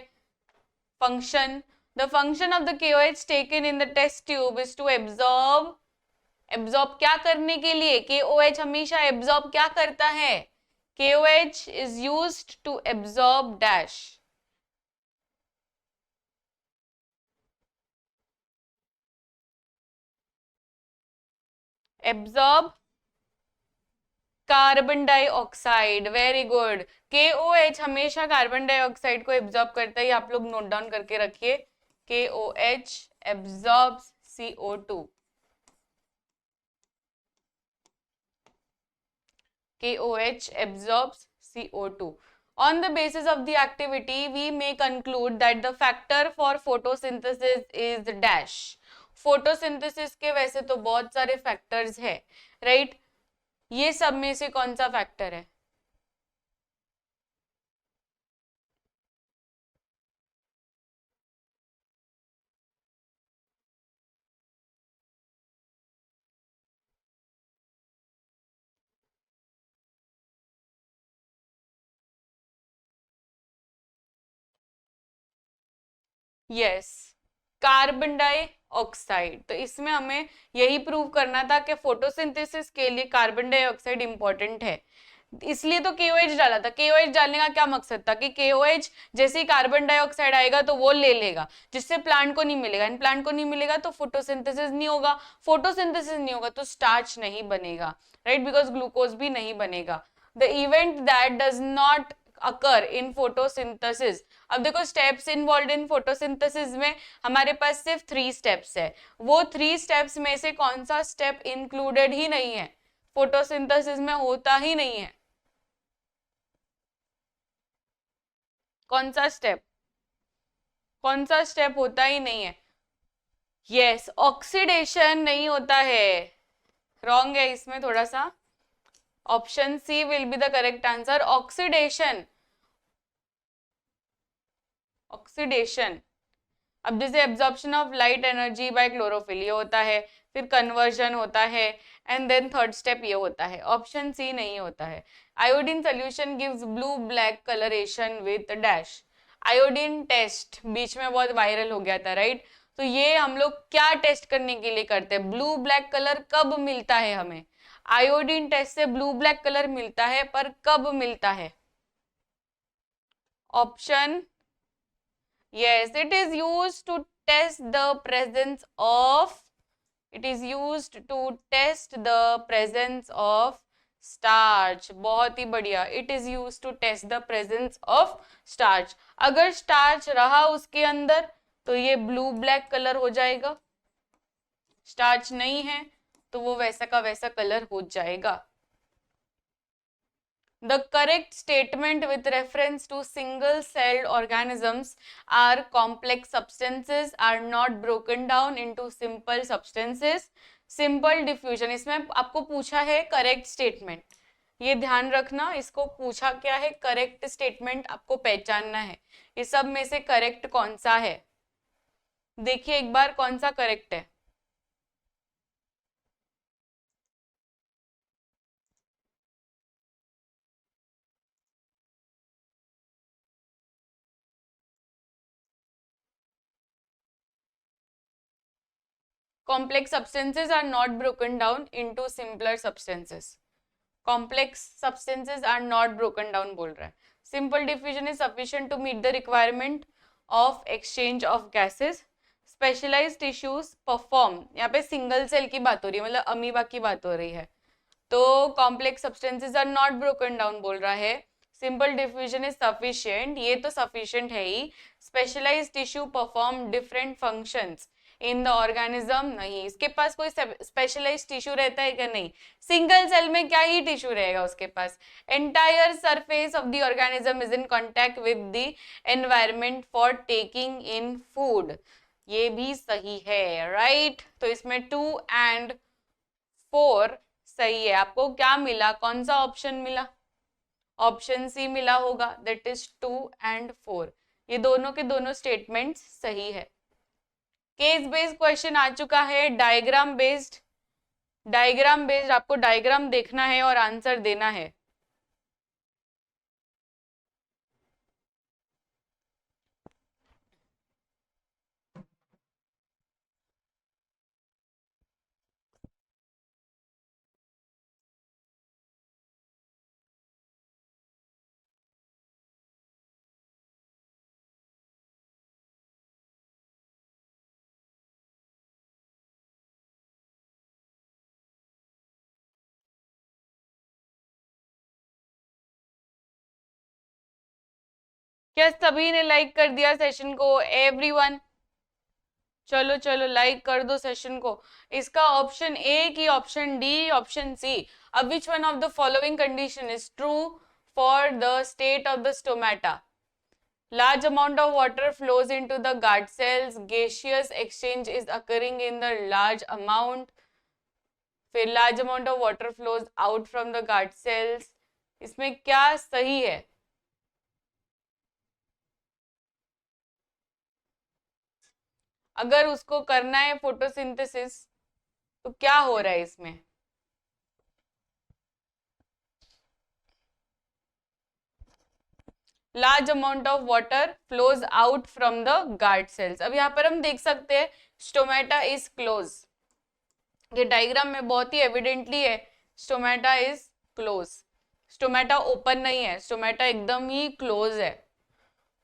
function. The function of the KOH taken in the test tube is to absorb, absorb क्या करने के लिए? KOH हमेशा एब्जॉर्ब क्या करता है? KOH is used to absorb dash. Absorb carbon dioxide, very good. KOH हमेशा कार्बन डाइऑक्साइड को एब्जॉर्ब करता है, आप लोग नोट डाउन करके रखिए। KOH absorbs CO2। KOH absorbs CO2. On the basis of the activity, we may conclude that the factor for photosynthesis is dash. Photosynthesis के वैसे तो बहुत सारे फैक्टर्स है, राइट। ये सब में से कौन सा फैक्टर है? Yes, carbon dioxide. तो इसमें हमें यही प्रूव करना था कि फोटोसिंथेसिस के लिए कार्बन डाइऑक्साइड इंपॉर्टेंट है, इसलिए तो KOH डाला था। KOH डालने का क्या मकसद था कि KOH जैसे ही कार्बन डाइऑक्साइड आएगा तो वो ले लेगा, जिससे प्लांट को नहीं मिलेगा, इन प्लांट को नहीं मिलेगा तो फोटोसिंथेसिस नहीं होगा, फोटोसिंथेसिस नहीं होगा तो स्टार्च नहीं बनेगा, राइट, बिकॉज ग्लूकोज भी नहीं बनेगा। The event that does not occur in photosynthesis. अब देखो स्टेप्स इन्वॉल्व इन फोटोसिंथेसिस में हमारे पास सिर्फ 3 स्टेप्स है, वो 3 स्टेप्स में से कौन सा स्टेप इंक्लूडेड ही नहीं है, फोटोसिंथेसिस में होता ही नहीं है। कौन सा स्टेप? कौन सा स्टेप होता ही नहीं है? यस, ऑक्सीडेशन नहीं होता है, रॉन्ग है इसमें थोड़ा सा। Option C will be the correct answer, oxidation. Oxidation, अब जैसे absorption of light energy by chlorophyll ये होता है, फिर कन्वर्जन होता है, एंड देन थर्ड स्टेप ये होता है। ऑप्शन सी नहीं होता है। Iodine solution gives blue black colouration with dash. Iodine test बीच में बहुत वायरल हो गया था, राइट। तो ये हम लोग क्या टेस्ट करने के लिए करते हैं? ब्लू ब्लैक कलर कब मिलता है हमें? आयोडीन टेस्ट से ब्लू ब्लैक कलर मिलता है, पर कब मिलता है? Option, yes, it is used to test the presence of, it is used to test the presence of starch. बहुत ही बढ़िया. It is used to test the presence of starch. अगर starch रहा उसके अंदर तो ये ब्लू ब्लैक कलर हो जाएगा. स्टार्च नहीं है तो वो वैसा का वैसा कलर हो जाएगा. The correct statement with reference to single-celled organisms are complex substances are not broken down into simple substances. Simple diffusion, इसमें आपको पूछा है करेक्ट स्टेटमेंट. ये ध्यान रखना, इसको पूछा क्या है, करेक्ट स्टेटमेंट आपको पहचानना है. इस सब में से करेक्ट कौन सा है, देखिए एक बार कौन सा करेक्ट है. Complex substances are not broken down into simpler substances. Complex substances are not broken down बोल रहा है. Simple diffusion is sufficient to meet the requirement of exchange of gases. Specialized tissues perform, यहाँ पे सिंगल सेल की बात हो रही है, मतलब अमीबा की बात हो रही है. तो complex substances are not broken down बोल रहा है. सिंपल डिफ्यूजन इज सफिशिएंट, ये तो सफिशिएंट है ही. Specialised tissue perform different functions in the organism, नहीं, इसके पास कोई स्पेशलाइज्ड टिश्यू रहता है क्या, नहीं. सिंगल सेल में क्या ही टिश्यू रहेगा उसके पास. Entire surface of the organism is in contact with the environment for taking in food, ये भी सही है, राइट. तो इसमें 2 and 4 सही है. आपको क्या मिला, कौन सा ऑप्शन मिला, ऑप्शन सी मिला होगा, दैट इज 2 and 4. ये दोनों के दोनों स्टेटमेंट्स सही है. केस बेस्ड क्वेश्चन आ चुका है. डायग्राम बेस्ड, डायग्राम बेस्ड आपको डायग्राम देखना है और आंसर देना है. क्या सभी ने लाइक कर दिया सेशन को, एवरीवन? चलो चलो लाइक कर दो सेशन को. इसका ऑप्शन ए की ऑप्शन डी ऑप्शन सी. अब which one of the following condition is true for the state of the stomata? Large amount of water flows into the guard cells. Gaseous exchange is occurring in the large amount. फिर large amount of water flows out from the guard cells. इसमें क्या सही है? अगर उसको करना है फोटोसिंथेसिस तो क्या हो रहा है इसमें? Large amount of water flows out from the guard sales. अब यहाँ पर हम देख सकते हैं स्टोमेटा इज क्लोज. ये डायग्राम में बहुत ही एविडेंटली है, stomata is close. Stomata open नहीं है, स्टोमेटा एकदम ही क्लोज है.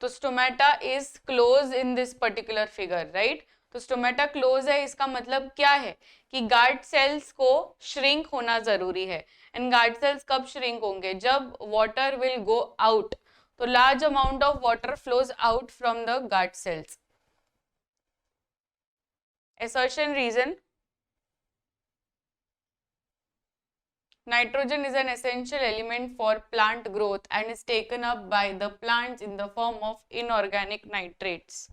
तो stomata is close in this particular figure, right. तो स्टोमेटा क्लोज है, इसका मतलब क्या है कि गार्ड सेल्स को श्रिंक होना जरूरी है. एंड गार्ड सेल्स कब श्रिंक होंगे? जब वाटर विल गो आउट. तो large amount of water flows out from the guard sales. assertion reason. Nitrogen is an essential element for plant growth and is taken up by the plants in the form of inorganic nitrates.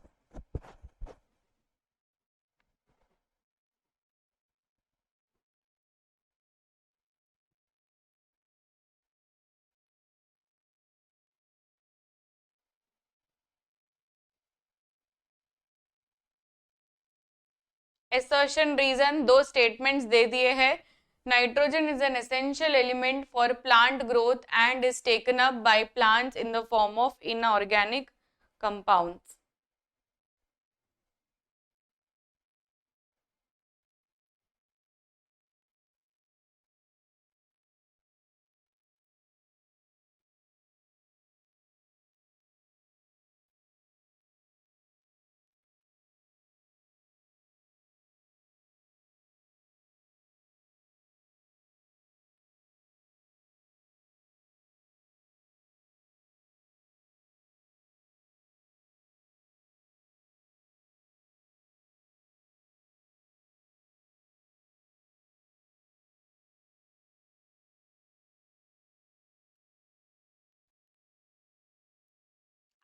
Assertion reason दो statements दे दिए हैं. Nitrogen is an essential element for plant growth and is taken up by plants in the form of inorganic compounds.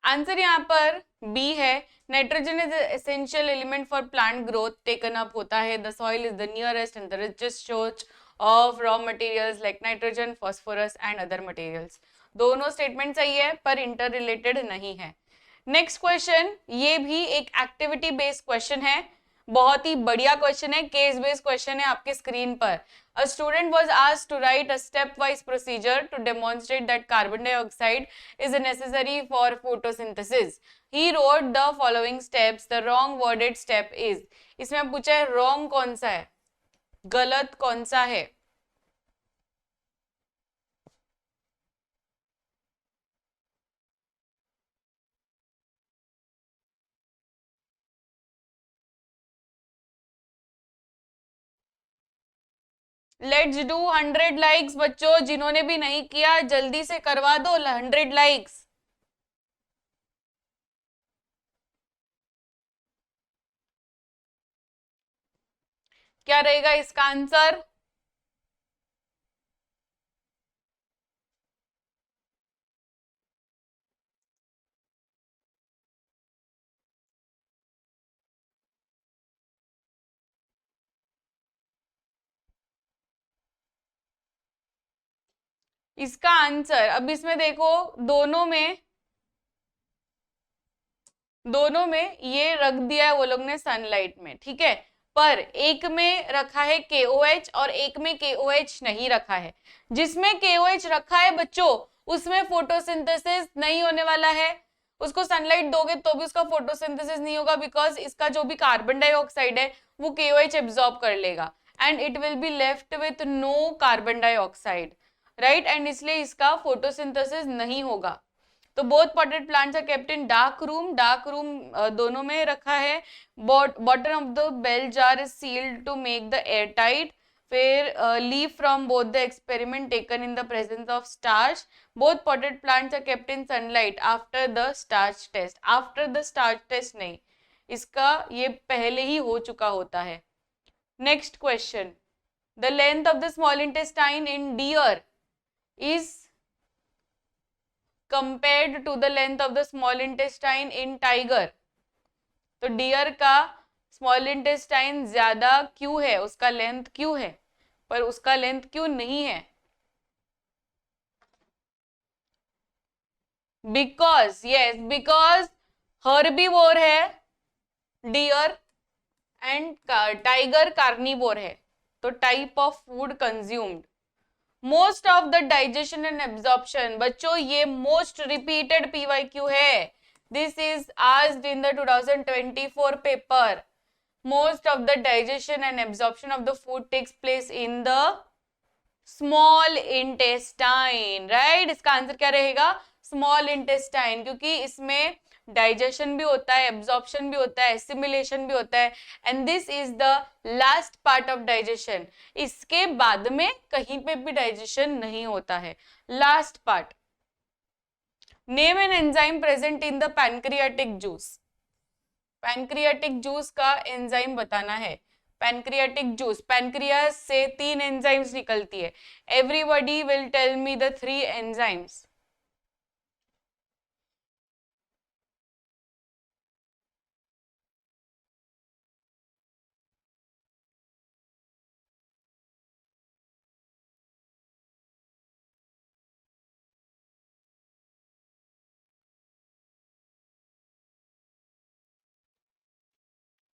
Answer यहाँ पर बी है। Nitrogen is essential element for plant growth, taken up होता है। The soil is the nearest and the richest source of raw materials like nitrogen, phosphorus and other materials. दोनों स्टेटमेंट सही है पर इंटर रिलेटेड नहीं है। नेक्स्ट क्वेश्चन, ये भी एक एक्टिविटी बेस्ड क्वेश्चन है, बहुत ही बढ़िया क्वेश्चन है, केस बेस्ड क्वेश्चन है आपके स्क्रीन पर। A student was asked to write a stepwise procedure to demonstrate that carbon dioxide is necessary for photosynthesis. He wrote the following steps. The wrong worded step is. इसमें पूछा है wrong कौन सा है, गलत कौन सा है। लेट्स डू 100 लाइक्स बच्चों, जिन्होंने भी नहीं किया जल्दी से करवा दो 100 लाइक्स। क्या रहेगा इसका आंसर? इसका आंसर, अब इसमें देखो दोनों में ये रख दिया है वो लोग ने सनलाइट में, ठीक है, पर एक में रखा है KOH और एक में KOH नहीं रखा है। जिसमें KOH रखा है बच्चों उसमें फोटोसिंथेसिस नहीं होने वाला है, उसको सनलाइट दोगे तो भी उसका फोटोसिंथेसिस नहीं होगा, बिकॉज इसका जो भी कार्बन डाइऑक्साइड है वो KOH एब्जॉर्ब कर लेगा and it will be left with no carbon dioxide, right, and इसलिए इसका फोटोसिंथेसिस नहीं होगा। तो both potted plants are kept in dark room, दोनों में रखा है। Bottom of the bell jar is sealed to make the airtight. फिर leave from both the experiment taken in the presence of starch. Both potted plants are kept in sunlight after the starch test. After the starch test नहीं, इसका ये पहले ही हो चुका होता है। Next question, the length of the small intestine in deer is compared to the length of the small intestine in tiger। तो डियर का स्मॉल इंटेस्टाइन ज्यादा क्यों है, उसका लेंथ क्यों है, पर उसका लेंथ क्यों नहीं है? बिकॉज हर्बीवोर है डियर एंड टाइगर कार्निवोर है, तो type of food consumed. Most of the digestion and absorption, बच्चों ये मोस्ट रिपीटेड PYQ है, this is asked in the 2024 paper. Most of the digestion and absorption of the food takes place in the small intestine, right. इसका आंसर क्या रहेगा? स्मॉल इंटेस्टाइन, क्योंकि इसमें डाइजेशन भी होता है, एब्जॉर्प्शन भी होता है, एसिमिलेशन भी होता है, and this is the last part of digestion. इसके बाद में कहीं पे भी डाइजेशन नहीं होता है, last part. Name an enzyme present in the pancreatic juice. Pancreatic juice का एंजाइम बताना है। पैनक्रियाटिक जूस, पैनक्रियास से 3 एंजाइम्स निकलती है। Everybody will tell me the 3 enzymes.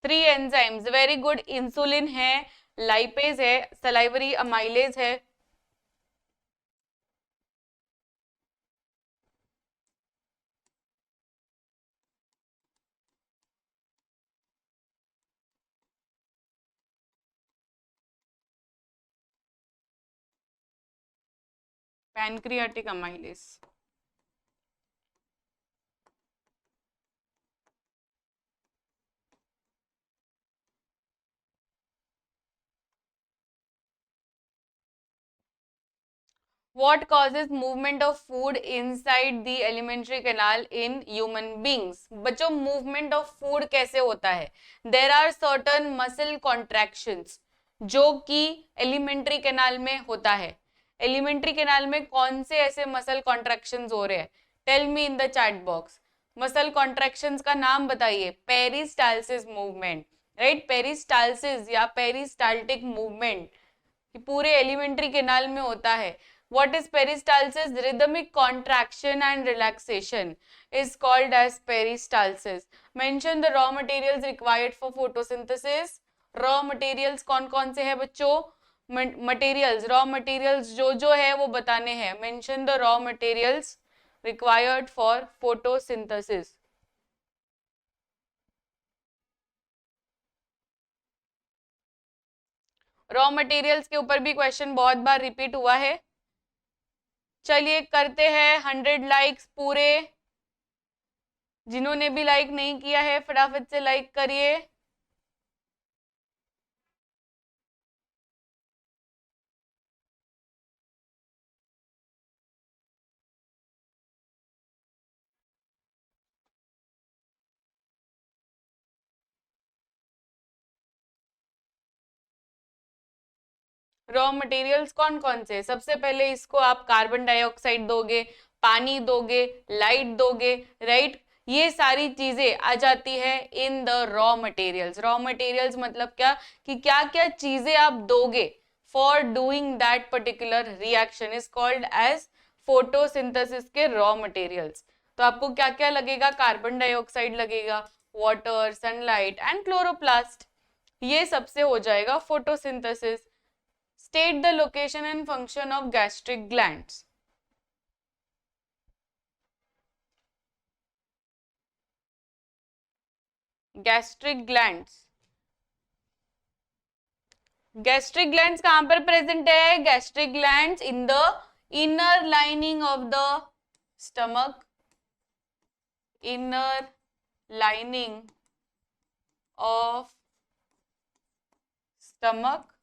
Three enzymes, very good. Insulin है, लाइपेज है, सलाइवरी अमाइलेज है। Pancreatic amylase. What causes movement of food inside the alimentary canal in human beings? बच्चों movement of food कैसे होता है? There are certain muscle contractions जो कि alimentary canal में होता है। alimentary canal में कौन से ऐसे muscle contractions हो रहे हैं? Tell me in the chat box. Muscle contractions का नाम बताइए। पेरिस्टालसिस मूवमेंट, राइट, पेरिस्टालसिस या पेरिस्टाल्टिक मूवमेंट पूरे एलिमेंट्री कैनाल में होता है। What is peristalsis? Rhythmic contraction and relaxation is called as peristalsis. Mention the raw materials required for photosynthesis. Raw materials कौन कौन से हैं बच्चों? Materials, raw materials जो है वो बताने हैं। Mention the raw materials required for photosynthesis. Raw materials के ऊपर भी क्वेश्चन बहुत बार रिपीट हुआ है। चलिए करते हैं 100 लाइक्स पूरे। जिन्होंने भी लाइक नहीं किया है फटाफट से लाइक करिए। रॉ मटेरियल्स कौन कौन से? सबसे पहले इसको आप कार्बन डाइऑक्साइड दोगे, पानी दोगे, लाइट दोगे, राइट, ये सारी चीजें आ जाती है in the raw materials. Raw materials मतलब क्या कि क्या क्या चीजें आप दोगे for doing that particular reaction is called as photosynthesis के रॉ मटेरियल्स। तो आपको क्या क्या लगेगा? कार्बन डाइऑक्साइड लगेगा, वाटर, सनलाइट एंड क्लोरोप्लास्ट, ये सबसे हो जाएगा photosynthesis. State the location and function of gastric glands. Gastric glands. Gastric glands कहां पर प्रेजेंट है? Gastric glands in the inner lining of the stomach. Inner lining of stomach.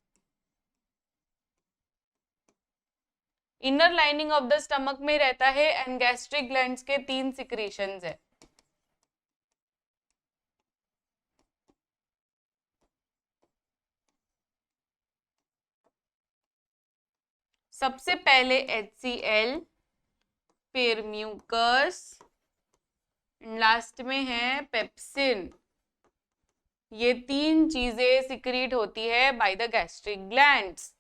Inner lining of the stomach में रहता है एंड गैस्ट्रिक ग्लैंड्स के 3 सिक्रीशंस है। सबसे पहले HCl, फिर म्यूकस, लास्ट में है पेप्सिन। ये 3 चीजें सिक्रीट होती है बाय द गैस्ट्रिक ग्लैंड्स।